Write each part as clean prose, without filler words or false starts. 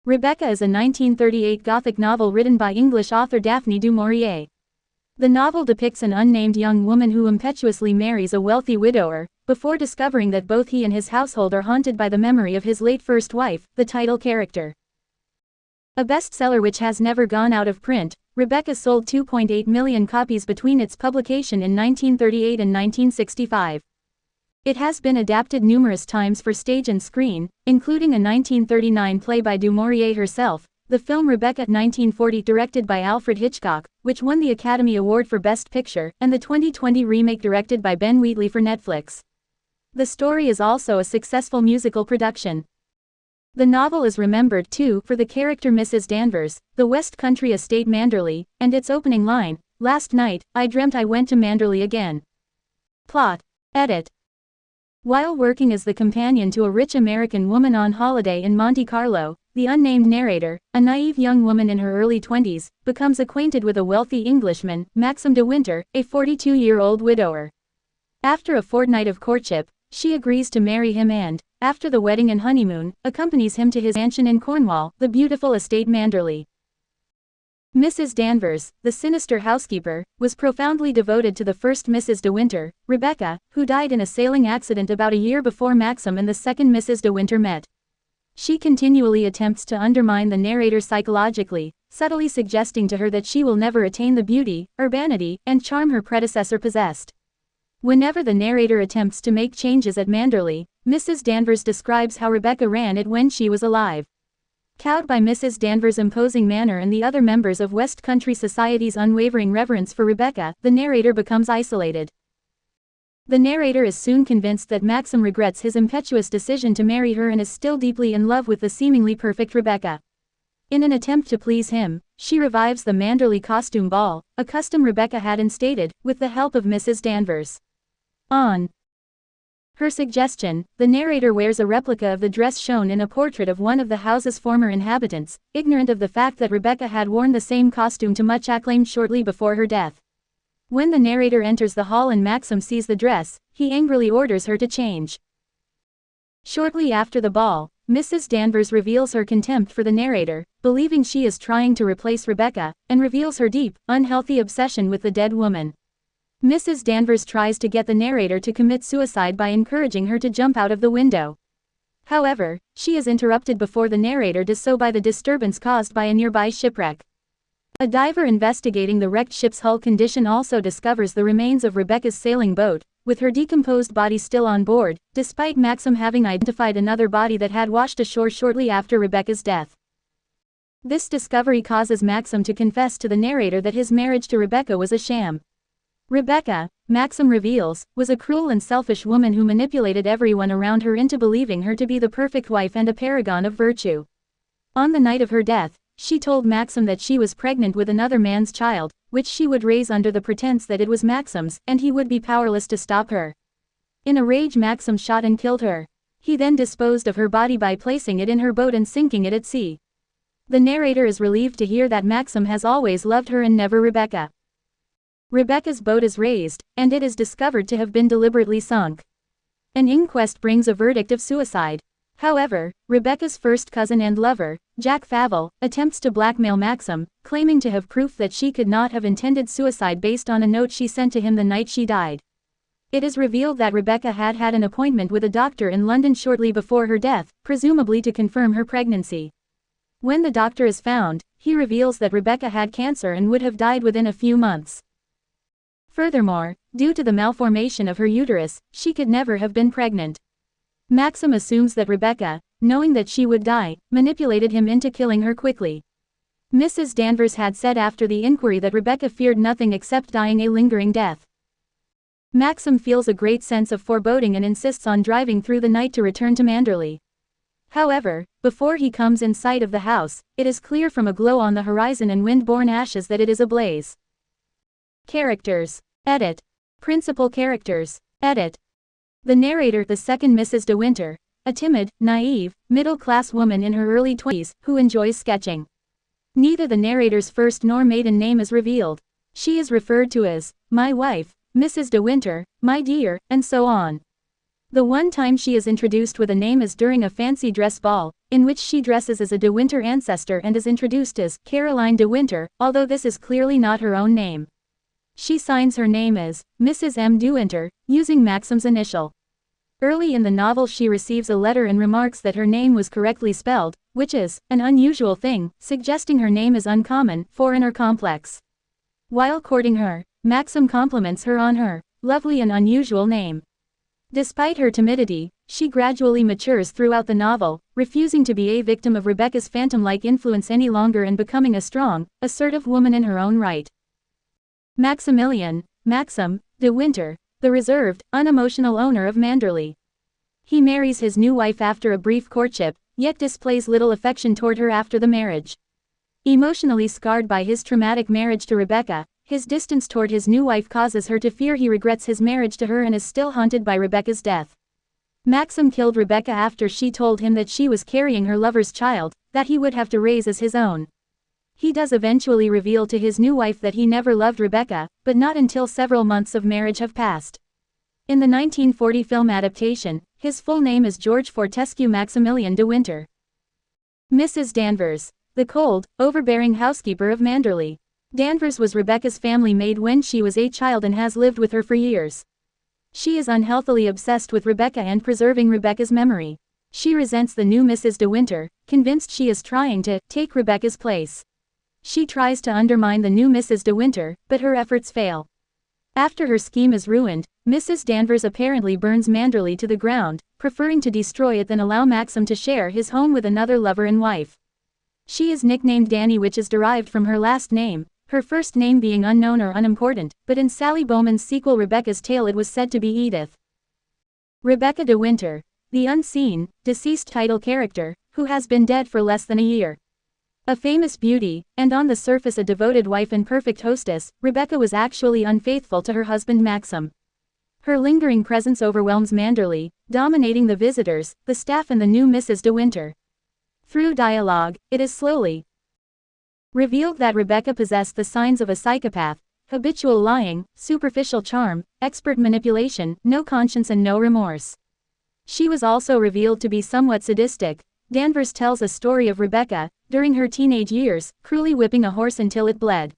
Rebecca is a 1938 Gothic novel written by English author Daphne du Maurier. The novel depicts an unnamed young woman who impetuously marries a wealthy widower, before discovering that both he and his household are haunted by the memory of his late first wife, the title character. A bestseller which has never gone out of print, Rebecca sold 2.8 million copies between its publication in 1938 and 1965. It has been adapted numerous times for stage and screen, including a 1939 play by du Maurier herself, the film Rebecca 1940 directed by Alfred Hitchcock, which won the Academy Award for Best Picture, and the 2020 remake directed by Ben Wheatley for Netflix. The story is also a successful musical production. The novel is remembered too for the character Mrs. Danvers, the West Country estate Manderley, and its opening line, "Last night, I dreamt I went to Manderley again." Plot. Edit. While working as the companion to a rich American woman on holiday in Monte Carlo, the unnamed narrator, a naive young woman in her early 20s, becomes acquainted with a wealthy Englishman, Maxim de Winter, a 42-year-old widower. After a fortnight of courtship, she agrees to marry him and, after the wedding and honeymoon, accompanies him to his mansion in Cornwall, the beautiful estate Manderley. Mrs. Danvers, the sinister housekeeper, was profoundly devoted to the first Mrs. de Winter, Rebecca, who died in a sailing accident about a year before Maxim and the second Mrs. de Winter met. She continually attempts to undermine the narrator psychologically, subtly suggesting to her that she will never attain the beauty, urbanity, and charm her predecessor possessed. Whenever the narrator attempts to make changes at Manderley, Mrs. Danvers describes how Rebecca ran it when she was alive. Cowed by Mrs. Danvers' imposing manner and the other members of West Country society's unwavering reverence for Rebecca, the narrator becomes isolated. The narrator is soon convinced that Maxim regrets his impetuous decision to marry her and is still deeply in love with the seemingly perfect Rebecca. In an attempt to please him, she revives the Manderley costume ball, a custom Rebecca had instated, with the help of Mrs. Danvers. On her suggestion, the narrator wears a replica of the dress shown in a portrait of one of the house's former inhabitants, ignorant of the fact that Rebecca had worn the same costume to much acclaim shortly before her death. When the narrator enters the hall and Maxim sees the dress, he angrily orders her to change. Shortly after the ball, Mrs. Danvers reveals her contempt for the narrator, believing she is trying to replace Rebecca, and reveals her deep, unhealthy obsession with the dead woman. Mrs. Danvers tries to get the narrator to commit suicide by encouraging her to jump out of the window. However, she is interrupted before the narrator does so by the disturbance caused by a nearby shipwreck. A diver investigating the wrecked ship's hull condition also discovers the remains of Rebecca's sailing boat, with her decomposed body still on board, despite Maxim having identified another body that had washed ashore shortly after Rebecca's death. This discovery causes Maxim to confess to the narrator that his marriage to Rebecca was a sham. Rebecca, Maxim reveals, was a cruel and selfish woman who manipulated everyone around her into believing her to be the perfect wife and a paragon of virtue. On the night of her death, she told Maxim that she was pregnant with another man's child, which she would raise under the pretense that it was Maxim's, and he would be powerless to stop her. In a rage, Maxim shot and killed her. He then disposed of her body by placing it in her boat and sinking it at sea. The narrator is relieved to hear that Maxim has always loved her and never Rebecca. Rebecca's boat is raised, and it is discovered to have been deliberately sunk. An inquest brings a verdict of suicide. However, Rebecca's first cousin and lover, Jack Favell, attempts to blackmail Maxim, claiming to have proof that she could not have intended suicide based on a note she sent to him the night she died. It is revealed that Rebecca had had an appointment with a doctor in London shortly before her death, presumably to confirm her pregnancy. When the doctor is found, he reveals that Rebecca had cancer and would have died within a few months. Furthermore, due to the malformation of her uterus, she could never have been pregnant. Maxim assumes that Rebecca, knowing that she would die, manipulated him into killing her quickly. Mrs. Danvers had said after the inquiry that Rebecca feared nothing except dying a lingering death. Maxim feels a great sense of foreboding and insists on driving through the night to return to Manderley. However, before he comes in sight of the house, it is clear from a glow on the horizon and wind-borne ashes that it is ablaze. Characters. Edit. Principal characters. Edit. The narrator, the second Mrs. de Winter, a timid, naive, middle-class woman in her early 20s, who enjoys sketching. Neither the narrator's first nor maiden name is revealed. She is referred to as, my wife, Mrs. de Winter, my dear, and so on. The one time she is introduced with a name is during a fancy dress ball, in which she dresses as a De Winter ancestor and is introduced as Caroline De Winter, although this is clearly not her own name. She signs her name as Mrs. M. De Winter, using Maxim's initial. Early in the novel she receives a letter and remarks that her name was correctly spelled, which is an unusual thing, suggesting her name is uncommon, foreign or complex. While courting her, Maxim compliments her on her lovely and unusual name. Despite her timidity, she gradually matures throughout the novel, refusing to be a victim of Rebecca's phantom-like influence any longer and becoming a strong, assertive woman in her own right. Maxim, De Winter, the reserved, unemotional owner of Manderley. He marries his new wife after a brief courtship, yet displays little affection toward her after the marriage. Emotionally scarred by his traumatic marriage to Rebecca, his distance toward his new wife causes her to fear he regrets his marriage to her and is still haunted by Rebecca's death. Maxim killed Rebecca after she told him that she was carrying her lover's child, that he would have to raise as his own. He does eventually reveal to his new wife that he never loved Rebecca, but not until several months of marriage have passed. In the 1940 film adaptation, his full name is George Fortescue Maximilian de Winter. Mrs. Danvers, the cold, overbearing housekeeper of Manderley. Danvers was Rebecca's family maid when she was a child and has lived with her for years. She is unhealthily obsessed with Rebecca and preserving Rebecca's memory. She resents the new Mrs. de Winter, convinced she is trying to take Rebecca's place. She tries to undermine the new Mrs. de Winter, but her efforts fail. After her scheme is ruined, Mrs. Danvers apparently burns Manderley to the ground, preferring to destroy it than allow Maxim to share his home with another lover and wife. She is nicknamed Danny, which is derived from her last name, her first name being unknown or unimportant, but in Sally Bowman's sequel Rebecca's Tale it was said to be Edith. Rebecca de Winter, the unseen, deceased title character, who has been dead for less than a year. A famous beauty, and on the surface a devoted wife and perfect hostess, Rebecca was actually unfaithful to her husband Maxim. Her lingering presence overwhelms Manderley, dominating the visitors, the staff and the new Mrs. de Winter. Through dialogue, it is slowly revealed that Rebecca possessed the signs of a psychopath: habitual lying, superficial charm, expert manipulation, no conscience and no remorse. She was also revealed to be somewhat sadistic. Danvers tells a story of Rebecca, during her teenage years, cruelly whipping a horse until it bled.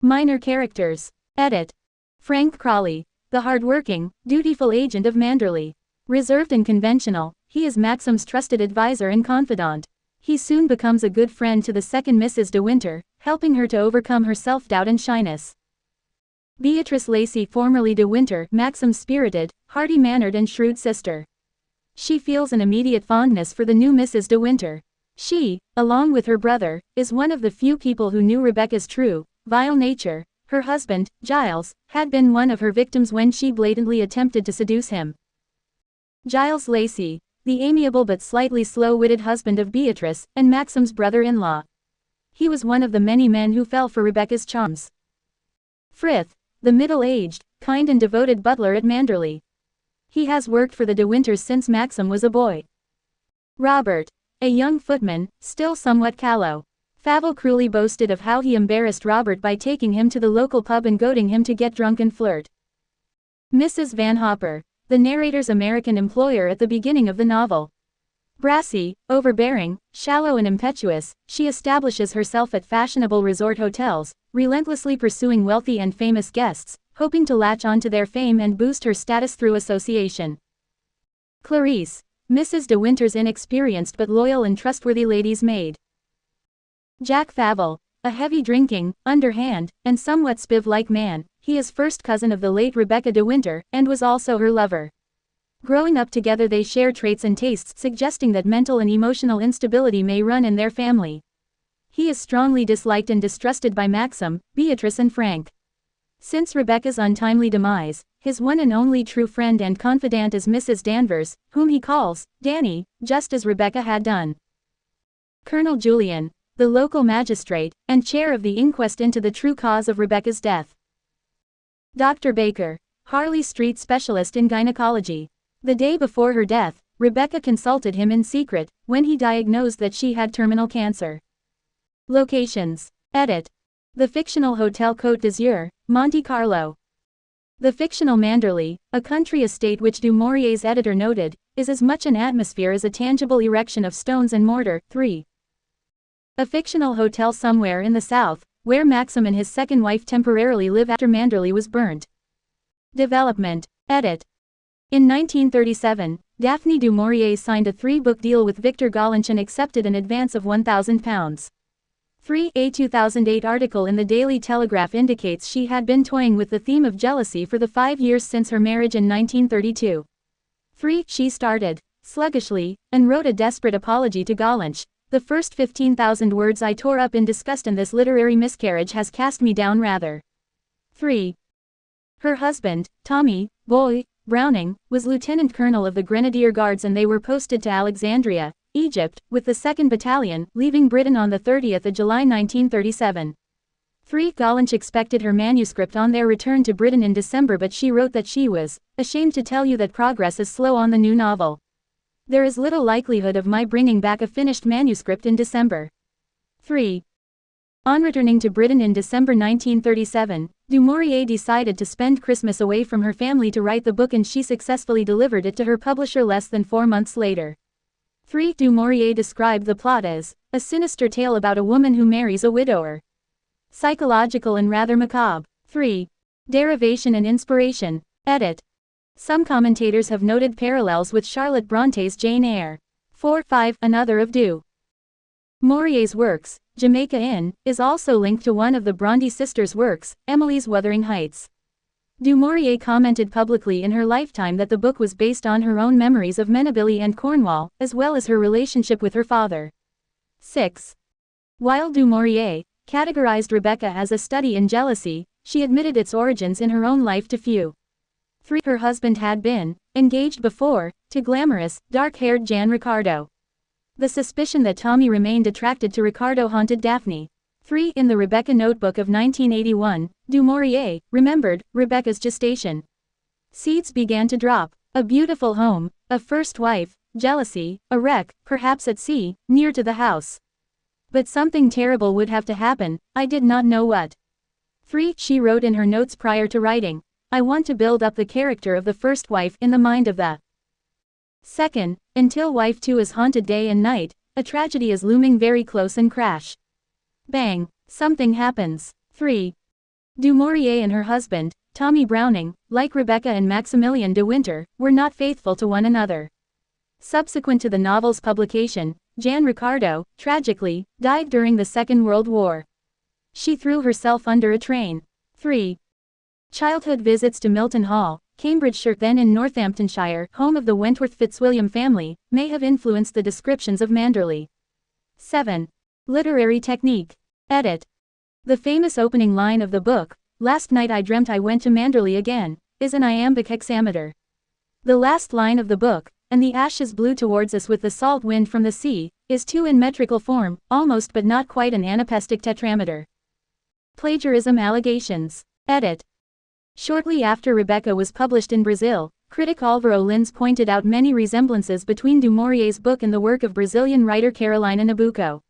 Minor characters. Edit. Frank Crawley, the hard-working, dutiful agent of Manderley. Reserved and conventional, he is Maxim's trusted advisor and confidant. He soon becomes a good friend to the second Mrs. de Winter, helping her to overcome her self-doubt and shyness. Beatrice Lacey, formerly de Winter, Maxim's spirited, hearty-mannered and shrewd sister. She feels an immediate fondness for the new Mrs. de Winter. She, along with her brother, is one of the few people who knew Rebecca's true, vile nature. Her husband, Giles, had been one of her victims when she blatantly attempted to seduce him. Giles Lacey, the amiable but slightly slow-witted husband of Beatrice, and Maxim's brother-in-law. He was one of the many men who fell for Rebecca's charms. Frith, the middle-aged, kind and devoted butler at Manderley. He has worked for the de Winters since Maxim was a boy. Robert, a young footman, still somewhat callow. Favell cruelly boasted of how he embarrassed Robert by taking him to the local pub and goading him to get drunk and flirt. Mrs. Van Hopper, the narrator's American employer at the beginning of the novel. Brassy, overbearing, shallow and impetuous, she establishes herself at fashionable resort hotels, relentlessly pursuing wealthy and famous guests, hoping to latch on to their fame and boost her status through association. Clarice, Mrs. de Winter's inexperienced but loyal and trustworthy lady's maid. Jack Favell, a heavy-drinking, underhand, and somewhat spiv-like man. He is first cousin of the late Rebecca de Winter, and was also her lover. Growing up together they share traits and tastes suggesting that mental and emotional instability may run in their family. He is strongly disliked and distrusted by Maxim, Beatrice and Frank. Since Rebecca's untimely demise, his one and only true friend and confidant is Mrs. Danvers, whom he calls Danny, just as Rebecca had done. Colonel Julian, the local magistrate, and chair of the inquest into the true cause of Rebecca's death. Dr. Baker, Harley Street specialist in gynecology. The day before her death, Rebecca consulted him in secret, when he diagnosed that she had terminal cancer. Locations. Edit. The fictional Hotel Côte d'Azur, Monte Carlo. The fictional Manderley, a country estate which Du Maurier's editor noted, is as much an atmosphere as a tangible erection of stones and mortar. 3. A fictional hotel somewhere in the south, where Maxim and his second wife temporarily live after Manderley was burnt. Development. Edit. In 1937, Daphne du Maurier signed a 3-book deal with Victor Gollancz and accepted an advance of £1,000. 3. A 2008 article in the Daily Telegraph indicates she had been toying with the theme of jealousy for the 5 years since her marriage in 1932. 3. She started sluggishly and wrote a desperate apology to Gollancz. The first 15,000 words I tore up in disgust, and this literary miscarriage has cast me down rather. 3. Her husband, Tommy Boy Browning, was Lieutenant Colonel of the Grenadier Guards, and they were posted to Alexandria, Egypt, with the 2nd Battalion, leaving Britain on the 30th of July 1937. 3. Gollancz expected her manuscript on their return to Britain in December, but she wrote that she was ashamed to tell you that progress is slow on the new novel. There is little likelihood of my bringing back a finished manuscript in December. 3. On returning to Britain in December 1937, du Maurier decided to spend Christmas away from her family to write the book, and she successfully delivered it to her publisher less than 4 months later. 3. Du Maurier described the plot as a sinister tale about a woman who marries a widower. Psychological and rather macabre. 3. Derivation and inspiration. Edit. Some commentators have noted parallels with Charlotte Bronte's Jane Eyre. 4. 5. Another of Du Maurier's works, Jamaica Inn, is also linked to one of the Bronte sisters' works, Emily's Wuthering Heights. Du Maurier commented publicly in her lifetime that the book was based on her own memories of Menabilly and Cornwall, as well as her relationship with her father. 6. While Du Maurier categorized Rebecca as a study in jealousy, she admitted its origins in her own life to few. 3. Her husband had been engaged before to glamorous, dark-haired Jan Ricardo. The suspicion that Tommy remained attracted to Ricardo haunted Daphne. 3. In the Rebecca Notebook of 1981, Du Maurier remembered Rebecca's gestation. Seeds began to drop. A beautiful home, a first wife, jealousy, a wreck, perhaps at sea, near to the house. But something terrible would have to happen, I did not know what. 3. She wrote in her notes prior to writing, I want to build up the character of the first wife in the mind of the second, until wife 2 is haunted day and night, a tragedy is looming very close, and crash. Bang, something happens. 3. Du Maurier and her husband, Tommy Browning, like Rebecca and Maximilian de Winter, were not faithful to one another. Subsequent to the novel's publication, Jan Ricardo, tragically, died during the Second World War. She threw herself under a train. 3. Childhood visits to Milton Hall, Cambridgeshire, then in Northamptonshire, home of the Wentworth Fitzwilliam family, may have influenced the descriptions of Manderley. 7. Literary technique. Edit. The famous opening line of the book, "Last night I dreamt I went to Manderley again," is an iambic hexameter. The last line of the book, "and the ashes blew towards us with the salt wind from the sea," is 2 in metrical form, almost but not quite an anapestic tetrameter. Plagiarism allegations. Edit. Shortly after Rebecca was published in Brazil, critic Álvaro Lins pointed out many resemblances between Du Maurier's book and the work of Brazilian writer Carolina Nabuco.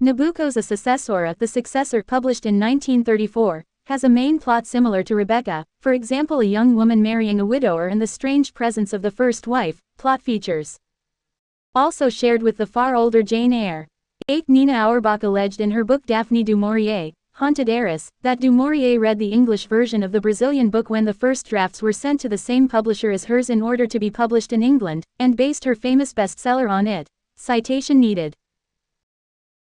Nabuco's A Sucessora, the successor published in 1934, has a main plot similar to Rebecca, for example a young woman marrying a widower and the strange presence of the first wife, plot features also shared with the far older Jane Eyre. 8. Nina Auerbach alleged in her book Daphne du Maurier, Haunted Heiress, that du Maurier read the English version of the Brazilian book when the first drafts were sent to the same publisher as hers in order to be published in England, and based her famous bestseller on it. Citation needed.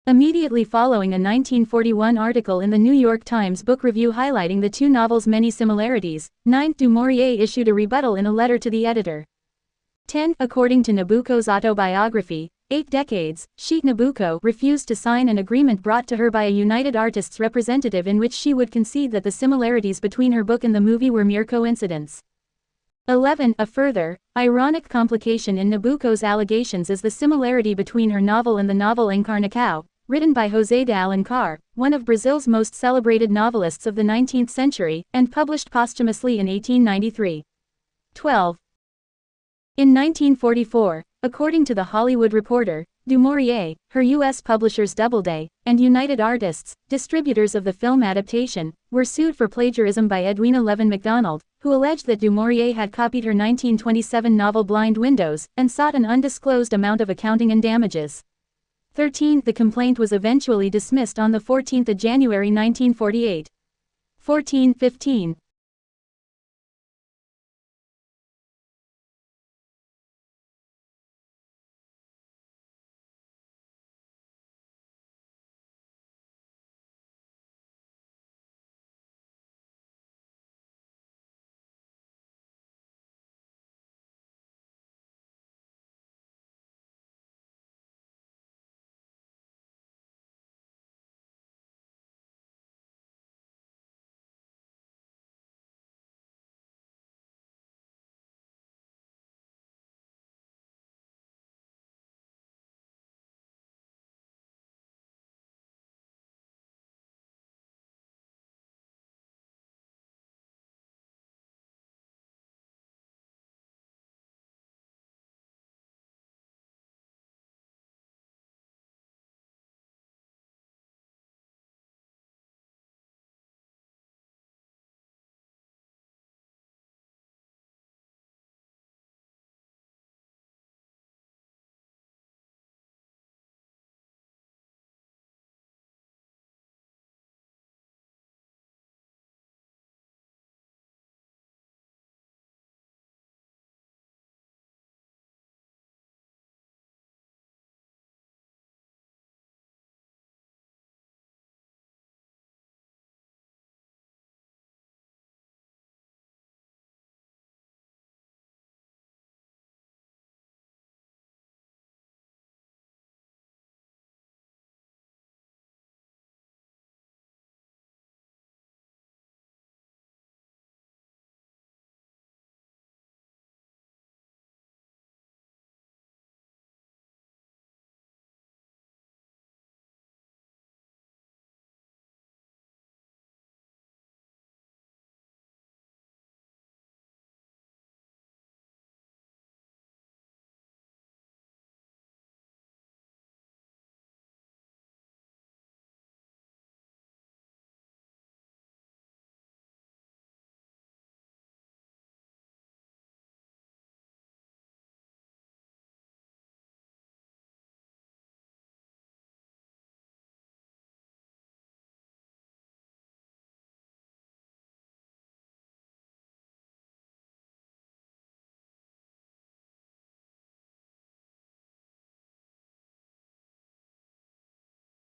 Immediately following a 1941 article in the New York Times Book Review highlighting the 2 novels' many similarities, 9. Du Maurier issued a rebuttal in a letter to the editor. 10. According to Nabuco's autobiography, 8 decades, she, Nabuco, refused to sign an agreement brought to her by a United Artists representative in which she would concede that the similarities between her book and the movie were mere coincidence. 11. A further, ironic complication in Nabuco's allegations is the similarity between her novel and the novel Encarnação, written by José de Alencar, one of Brazil's most celebrated novelists of the 19th century, and published posthumously in 1893. 12. In 1944, according to The Hollywood Reporter, Du Maurier, her U.S. publishers Doubleday, and United Artists, distributors of the film adaptation, were sued for plagiarism by Edwina Levin MacDonald, who who alleged that du Maurier had copied her 1927 novel Blind Windows, and sought an undisclosed amount of accounting and damages. 13. The complaint was eventually dismissed on 14 January 1948. 14-15.